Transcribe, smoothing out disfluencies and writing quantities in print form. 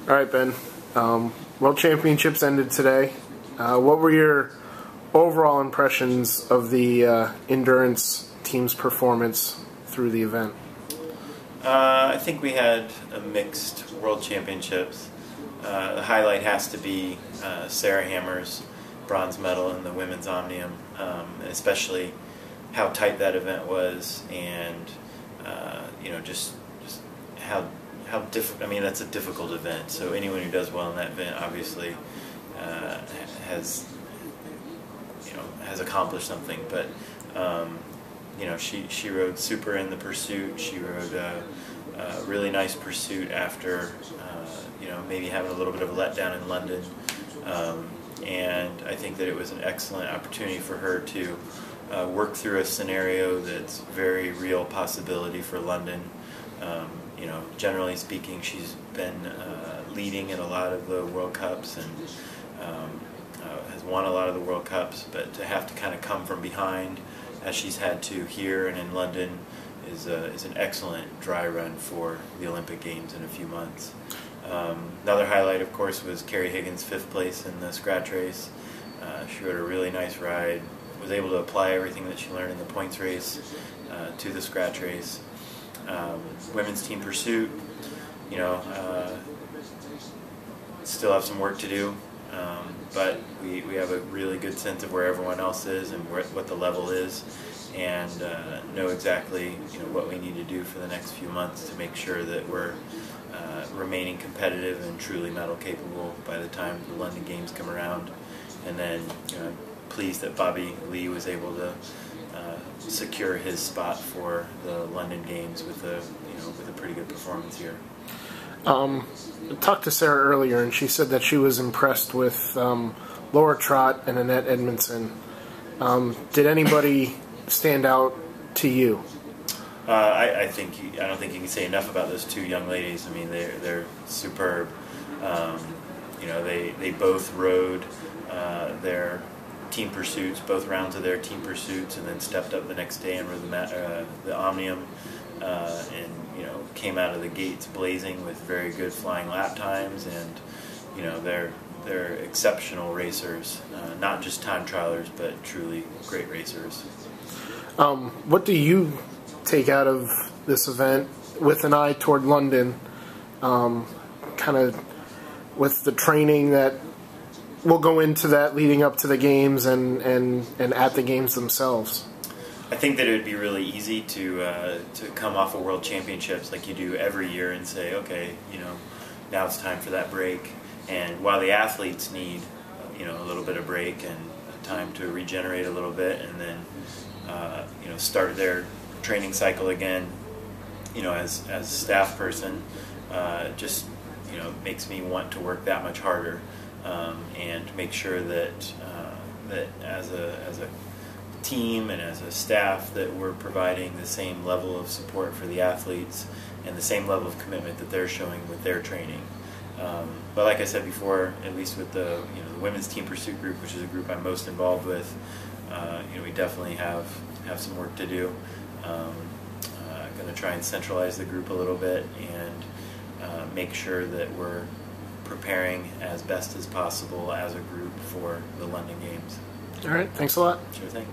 All right, Ben. World Championships ended today. What were your overall impressions of the endurance team's performance through the event? I think we had a mixed World Championships. The highlight has to be Sarah Hammer's bronze medal in the women's omnium, especially how tight that event was, and just how difficult. I mean, that's a difficult event. So anyone who does well in that event obviously has accomplished something. But she rode super in the pursuit. She rode a really nice pursuit after maybe having a little bit of a letdown in London. And I think that it was an excellent opportunity for her to work through a scenario that's very real possibility for London. Generally speaking, she's been leading in a lot of the World Cups and has won a lot of the World Cups, but to have to kind of come from behind, as she's had to here and in London, is an excellent dry run for the Olympic Games in a few months. Another highlight, of course, was Kerry Higgins' 5th place in the scratch race. She rode a really nice ride, was able to apply everything that she learned in the points race to the scratch race. Women's team pursuit, still have some work to do, but we have a really good sense of where everyone else is and what the level is, and know exactly what we need to do for the next few months to make sure that we're remaining competitive and truly medal capable by the time the London Games come around. And then pleased that Bobby Lee was able to secure his spot for the London Games with a pretty good performance here. I talked to Sarah earlier, and she said that she was impressed with Laura Trott and Annette Edmondson. Did anybody stand out to you? I don't think you can say enough about those two young ladies. I mean, they're superb. They both rode their team pursuits, both rounds of their team pursuits, and then stepped up the next day and rode the omnium, and came out of the gates blazing with very good flying lap times, and they're exceptional racers, not just time trialers, but truly great racers. What do you take out of this event with an eye toward London, kind of with the training that will go into that leading up to the games and at the games themselves? I think that it would be really easy to come off of World Championships like you do every year and say, okay, now it's time for that break. And while the athletes need a little bit of break and time to regenerate a little bit, and then start their training cycle again, as a staff person, just makes me want to work that much harder, and make sure that that as a team and as a staff that we're providing the same level of support for the athletes and the same level of commitment that they're showing with their training. But like I said before, at least with the women's team pursuit group, which is a group I'm most involved with, we definitely have some work to do. I'm going to try and centralize the group a little bit and make sure that we're preparing as best as possible as a group for the London Games. All right, thanks a lot. Sure thing.